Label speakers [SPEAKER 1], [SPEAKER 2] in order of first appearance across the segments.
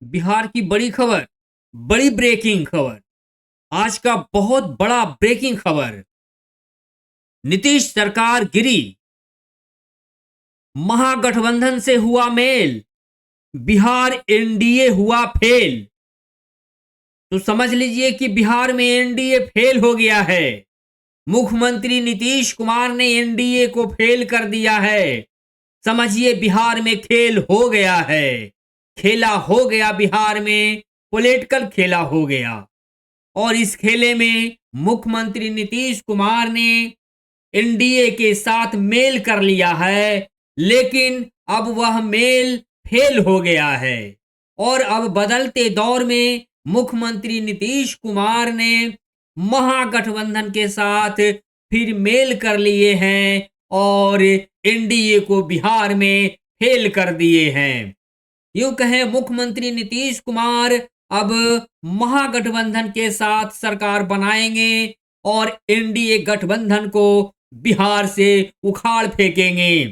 [SPEAKER 1] बिहार की बड़ी खबर, बड़ी ब्रेकिंग खबर। आज का बहुत बड़ा ब्रेकिंग खबर। नीतीश सरकार गिरी, महागठबंधन से हुआ मेल, बिहार एनडीए हुआ फेल। तो समझ लीजिए कि बिहार में एनडीए फेल हो गया है। मुख्यमंत्री नीतीश कुमार ने एनडीए को फेल कर दिया है। समझिए बिहार में खेल हो गया है। खेला हो गया बिहार में, पॉलिटिकल खेला हो गया। और इस खेले में मुख्यमंत्री नीतीश कुमार ने एनडीए के साथ मेल कर लिया है, लेकिन अब वह मेल फेल हो गया है। और अब बदलते दौर में मुख्यमंत्री नीतीश कुमार ने महागठबंधन के साथ फिर मेल कर लिए हैं और एनडीए को बिहार में फेल कर दिए हैं। यूं कहें मुख्यमंत्री नीतीश कुमार अब महागठबंधन के साथ सरकार बनाएंगे और एनडीए गठबंधन को बिहार से उखाड़ फेंकेंगे।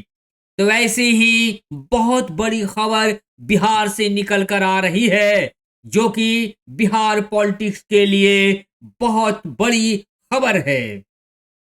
[SPEAKER 1] तो ऐसी ही बहुत बड़ी खबर बिहार से निकल कर आ रही है, जो कि बिहार पॉलिटिक्स के लिए बहुत बड़ी खबर है।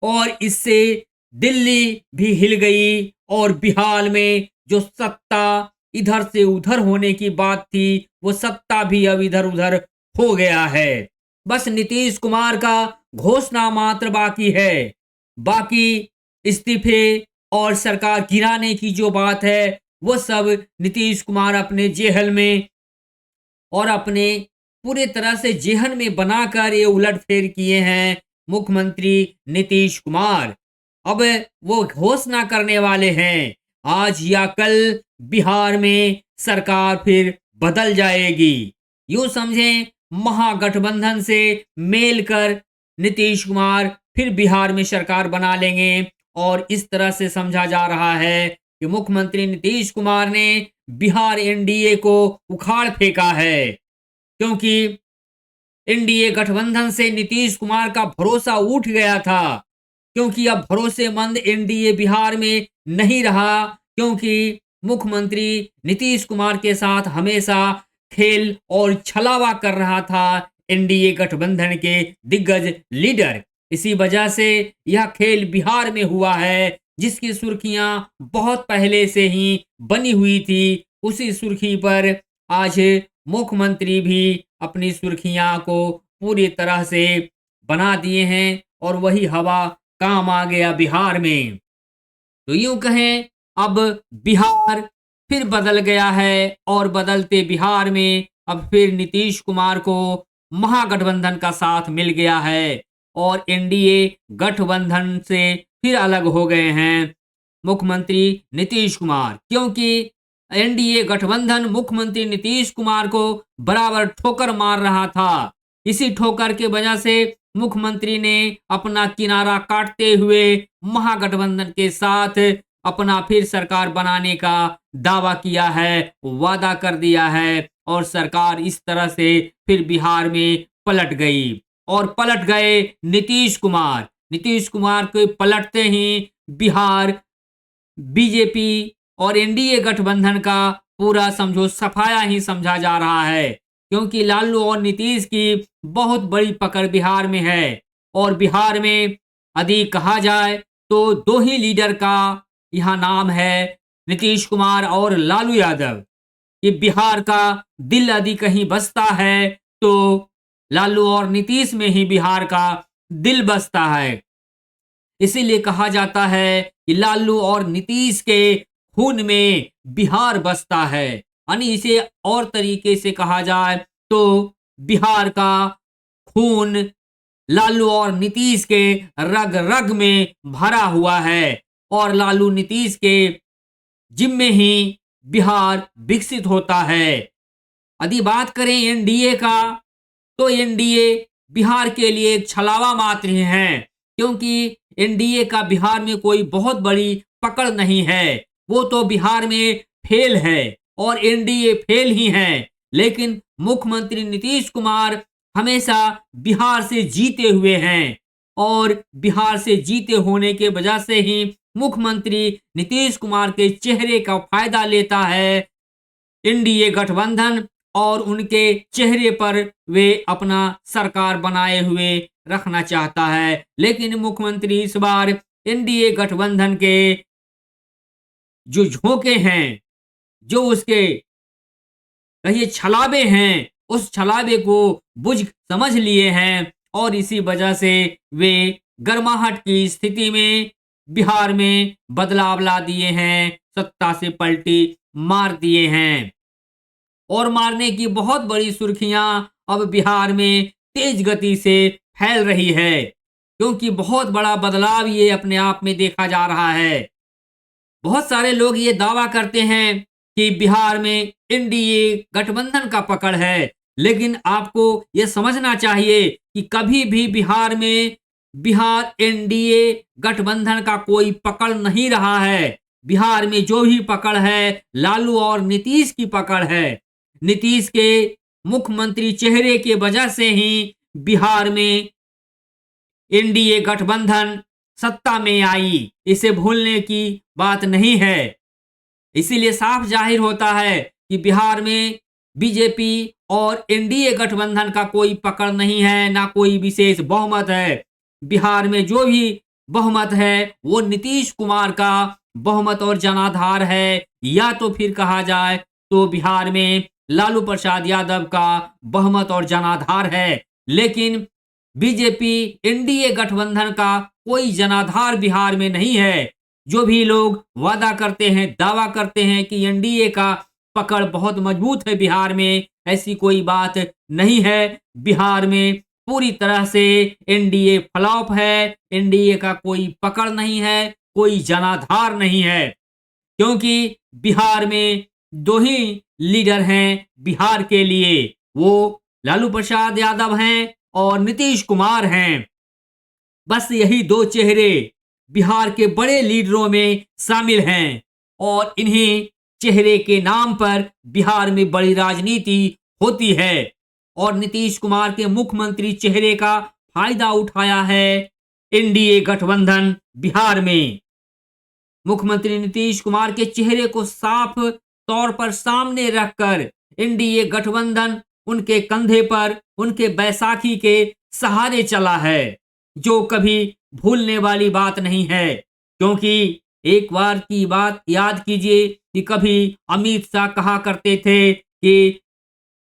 [SPEAKER 1] और इससे दिल्ली भी हिल गई और बिहार में जो सत्ता इधर से उधर होने की बात थी, वो सत्ता भी अब इधर उधर हो गया है। बस नीतीश कुमार का घोषणा मात्र बाकी है। बाकी इस्तीफे और सरकार गिराने की जो बात है, वो सब नीतीश कुमार अपने जेहल में और अपने पूरे तरह से जेहन में बनाकर ये उलटफेर किए हैं मुख्यमंत्री नीतीश कुमार। अब वो घोषणा करने वाले हैं, आज या कल बिहार में सरकार फिर बदल जाएगी। यूं समझें महागठबंधन से मेल कर नीतीश कुमार फिर बिहार में सरकार बना लेंगे। और इस तरह से समझा जा रहा है कि मुख्यमंत्री नीतीश कुमार ने बिहार एनडीए को उखाड़ फेंका है, क्योंकि एनडीए गठबंधन से नीतीश कुमार का भरोसा उठ गया था। क्योंकि अब भरोसेमंद एनडीए बिहार में नहीं रहा, क्योंकि मुख्यमंत्री नीतीश कुमार के साथ हमेशा खेल और छलावा कर रहा था एनडीए गठबंधन के दिग्गज लीडर। इसी वजह से यह खेल बिहार में हुआ है, जिसकी सुर्खियां बहुत पहले से ही बनी हुई थी। उसी सुर्खी पर आज मुख्यमंत्री भी अपनी सुर्खियां को पूरी तरह से बना दिए हैं और वही हवा काम आ गया बिहार में। तो यूं कहें अब बिहार फिर बदल गया है और बदलते बिहार में अब फिर नीतीश कुमार को महागठबंधन का साथ मिल गया है और एनडीए गठबंधन से फिर अलग हो गए हैं मुख्यमंत्री नीतीश कुमार। क्योंकि एनडीए गठबंधन मुख्यमंत्री नीतीश कुमार को बराबर ठोकर मार रहा था। इसी ठोकर के वजह से मुख्यमंत्री ने अपना किनारा काटते हुए महागठबंधन के साथ अपना फिर सरकार बनाने का दावा किया है, वादा कर दिया है। और सरकार इस तरह से फिर बिहार में पलट गई और पलट गए नीतीश कुमार। नीतीश कुमार के पलटते ही बिहार बीजेपी और एनडीए गठबंधन का पूरा समझो सफाया ही समझा जा रहा है, क्योंकि लालू और नीतीश की बहुत बड़ी पकड़ बिहार में है। और बिहार में यदि कहा जाए तो दो ही लीडर का यहाँ नाम है, नीतीश कुमार और लालू यादव। कि बिहार का दिल यदि कहीं बसता है तो लालू और नीतीश में ही बिहार का दिल बसता है। इसीलिए कहा जाता है कि लालू और नीतीश के खून में बिहार बसता है। यानी इसे और तरीके से कहा जाए तो बिहार का खून लालू और नीतीश के रग रग में भरा हुआ है और लालू नीतीश के जिम्मे ही बिहार विकसित होता है। यदि बात करें एनडीए का, तो एनडीए बिहार के लिए एक छलावा मात्र ही है, क्योंकि एनडीए का बिहार में कोई बहुत बड़ी पकड़ नहीं है। वो तो बिहार में फेल है और एनडीए फेल ही है। लेकिन मुख्यमंत्री नीतीश कुमार हमेशा बिहार से जीते हुए हैं और बिहार से जीते होने के वजह से ही मुख्यमंत्री नीतीश कुमार के चेहरे का फायदा लेता है एनडीए गठबंधन और उनके चेहरे पर वे अपना सरकार बनाए हुए रखना चाहता है। लेकिन मुख्यमंत्री इस बार एनडीए गठबंधन के जो झोंके हैं, जो उसके कहिए छलावे हैं, उस छलावे को बुझ समझ लिए हैं और इसी वजह से वे गर्माहट की स्थिति में बिहार में बदलाव ला दिए हैं, सत्ता से पलटी मार दिए हैं। और मारने की बहुत बड़ी सुर्खियां अब बिहार में तेज गति से फैल रही है, क्योंकि बहुत बड़ा बदलाव ये अपने आप में देखा जा रहा है। बहुत सारे लोग ये दावा करते हैं कि बिहार में एनडीए गठबंधन का पकड़ है, लेकिन आपको ये समझना चाहिए कि कभी भी बिहार एनडीए गठबंधन का कोई पकड़ नहीं रहा है। बिहार में जो भी पकड़ है लालू और नीतीश की पकड़ है। नीतीश के मुख्यमंत्री चेहरे के वजह से ही बिहार में एनडीए गठबंधन सत्ता में आई, इसे भूलने की बात नहीं है। इसीलिए साफ जाहिर होता है कि बिहार में बीजेपी और एनडीए गठबंधन का कोई पकड़ नहीं है, ना कोई विशेष बहुमत है। बिहार में जो भी बहुमत है वो नीतीश कुमार का बहुमत और जनाधार है, या तो फिर कहा जाए तो बिहार में लालू प्रसाद यादव का बहुमत और जनाधार है। लेकिन बीजेपी एनडीए गठबंधन का कोई जनाधार बिहार में नहीं है। जो भी लोग वादा करते हैं, दावा करते हैं कि एनडीए का पकड़ बहुत मजबूत है बिहार में, ऐसी कोई बात नहीं है। बिहार में पूरी तरह से एनडीए फ्लॉप है। एनडीए का कोई पकड़ नहीं है, कोई जनाधार नहीं है, क्योंकि बिहार में दो ही लीडर हैं बिहार के लिए, वो लालू प्रसाद यादव हैं और नीतीश कुमार हैं। बस यही दो चेहरे बिहार के बड़े लीडरों में शामिल हैं और इन्हीं चेहरे के नाम पर बिहार में बड़ी राजनीति होती है। और नीतीश कुमार के मुख्यमंत्री चेहरे का फायदा उठाया है एनडीए गठबंधन बिहार में। मुख्यमंत्री नीतीश कुमार के चेहरे को साफ तौर पर सामने रखकर एनडीए गठबंधन उनके कंधे पर, उनके बैसाखी के सहारे चला है, जो कभी भूलने वाली बात नहीं है। क्योंकि एक बार की बात याद कीजिए कि कभी अमित शाह कहा करते थे कि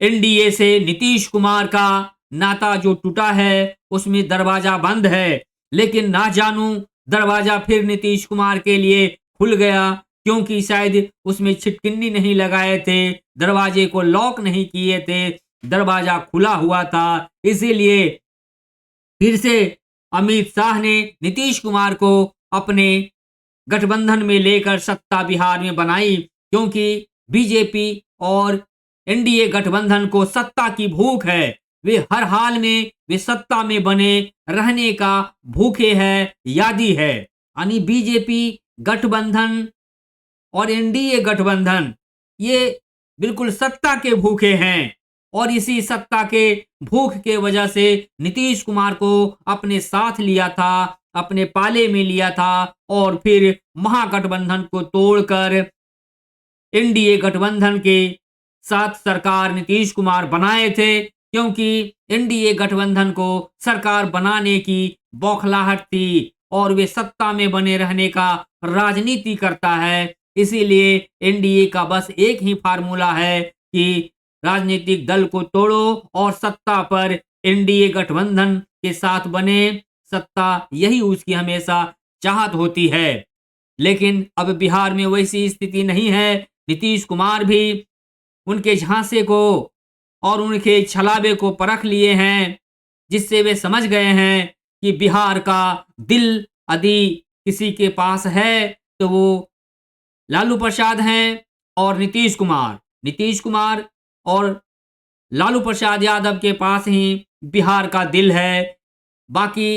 [SPEAKER 1] एनडीए से नीतीश कुमार का नाता जो टूटा है उसमें दरवाजा बंद है, लेकिन ना जानू दरवाजा फिर नीतीश कुमार के लिए खुल गया, क्योंकि शायद उसमें छिटकिनी नहीं लगाए थे, दरवाजे को लॉक नहीं किए थे, दरवाजा खुला हुआ था। इसीलिए फिर से अमित शाह ने नीतीश कुमार को अपने गठबंधन में लेकर सत्ता बिहार में बनाई, क्योंकि बीजेपी और एनडीए गठबंधन को सत्ता की भूख है। वे हर हाल में वे सत्ता में बने रहने का भूखे है, यादी है। यानी बीजेपी गठबंधन और एनडीए गठबंधन ये बिल्कुल सत्ता के भूखे हैं, और इसी सत्ता के भूख के वजह से नीतीश कुमार को अपने साथ लिया था, अपने पाले में लिया था, और फिर महागठबंधन को तोड़कर एनडीए गठबंधन के साथ सरकार नीतीश कुमार बनाए थे। क्योंकि एनडीए गठबंधन को सरकार बनाने की बौखलाहट थी और वे सत्ता में बने रहने का राजनीति करता है। इसीलिए एनडीए का बस एक ही फार्मूला है कि राजनीतिक दल को तोड़ो और सत्ता पर एनडीए गठबंधन के साथ बने। सत्ता यही उसकी हमेशा चाहत होती है। लेकिन अब बिहार में वैसी स्थिति नहीं है। नीतीश कुमार भी उनके झांसे को और उनके छलावे को परख लिए हैं, जिससे वे समझ गए हैं कि बिहार का दिल यदि किसी के पास है तो वो लालू प्रसाद हैं और नीतीश कुमार और लालू प्रसाद यादव के पास ही बिहार का दिल है। बाकी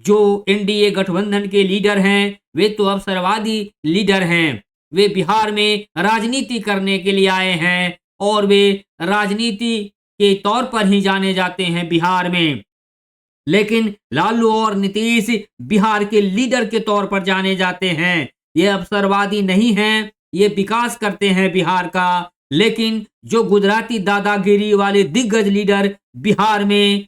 [SPEAKER 1] जो एनडीए गठबंधन के लीडर हैं वे तो अवसरवादी लीडर हैं। वे बिहार में राजनीति करने के लिए आए हैं और वे राजनीति के तौर पर ही जाने जाते हैं बिहार में। लेकिन लालू और नीतीश बिहार के लीडर के तौर पर जाने जाते हैं। ये अवसरवादी नहीं हैं, ये विकास करते हैं बिहार का, लेकिन जो गुजराती दादागिरी वाले दिग्गज लीडर बिहार में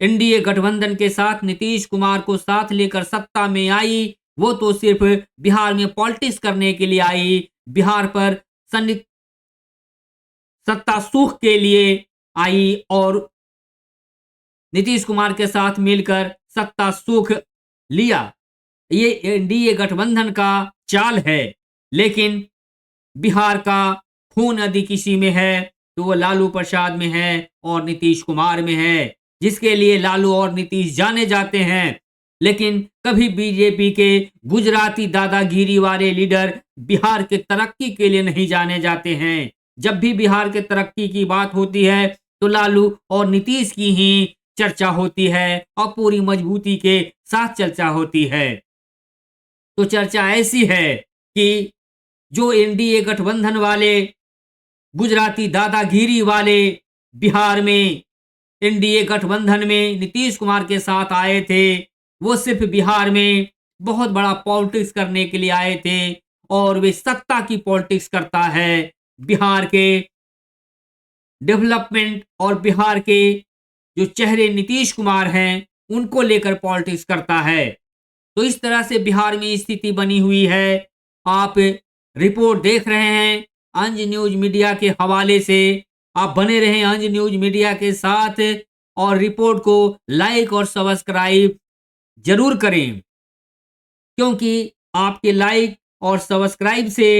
[SPEAKER 1] एनडीए गठबंधन के साथ नीतीश कुमार को साथ लेकर सत्ता में आई, वो तो सिर्फ बिहार में पॉलिटिक्स करने के लिए आई, बिहार पर सत्ता सुख के लिए आई और नीतीश कुमार के साथ मिलकर सत्ता सुख लिया। ये एनडीए गठबंधन का चाल है। लेकिन बिहार का खून यदि किसी में है तो वो लालू प्रसाद में है और नीतीश कुमार में है, जिसके लिए लालू और नीतीश जाने जाते हैं। लेकिन कभी बीजेपी के गुजराती दादागिरी वाले लीडर बिहार के तरक्की के लिए नहीं जाने जाते हैं। जब भी बिहार के तरक्की की बात होती है तो लालू और नीतीश की ही चर्चा होती है और पूरी मजबूती के साथ चर्चा होती है। तो चर्चा ऐसी है कि जो एनडीए गठबंधन वाले गुजराती दादागिरी वाले बिहार में एनडीए गठबंधन में नीतीश कुमार के साथ आए थे, वो सिर्फ बिहार में बहुत बड़ा पॉलिटिक्स करने के लिए आए थे और वे सत्ता की पॉलिटिक्स करता है। बिहार के डेवलपमेंट और बिहार के जो चेहरे नीतीश कुमार हैं उनको लेकर पॉलिटिक्स करता है। तो इस तरह से बिहार में स्थिति बनी हुई है। आप रिपोर्ट देख रहे हैं अंज न्यूज मीडिया के हवाले से। आप बने रहें अंज न्यूज मीडिया के साथ और रिपोर्ट को लाइक और सब्सक्राइब जरूर करें, क्योंकि आपके लाइक और सब्सक्राइब से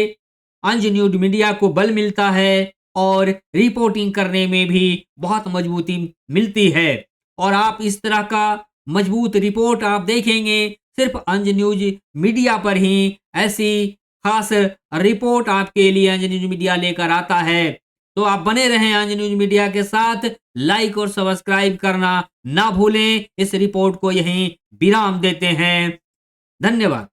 [SPEAKER 1] अंज न्यूज मीडिया को बल मिलता है और रिपोर्टिंग करने में भी बहुत मजबूती मिलती है। और आप इस तरह का मजबूत रिपोर्ट आप देखेंगे सिर्फ अंज न्यूज मीडिया पर ही। ऐसी खास रिपोर्ट आपके लिए अंज न्यूज मीडिया लेकर आता है। तो आप बने रहें अंज न्यूज मीडिया के साथ, लाइक और सब्सक्राइब करना ना भूलें। इस रिपोर्ट को यहीं विराम देते हैं। धन्यवाद।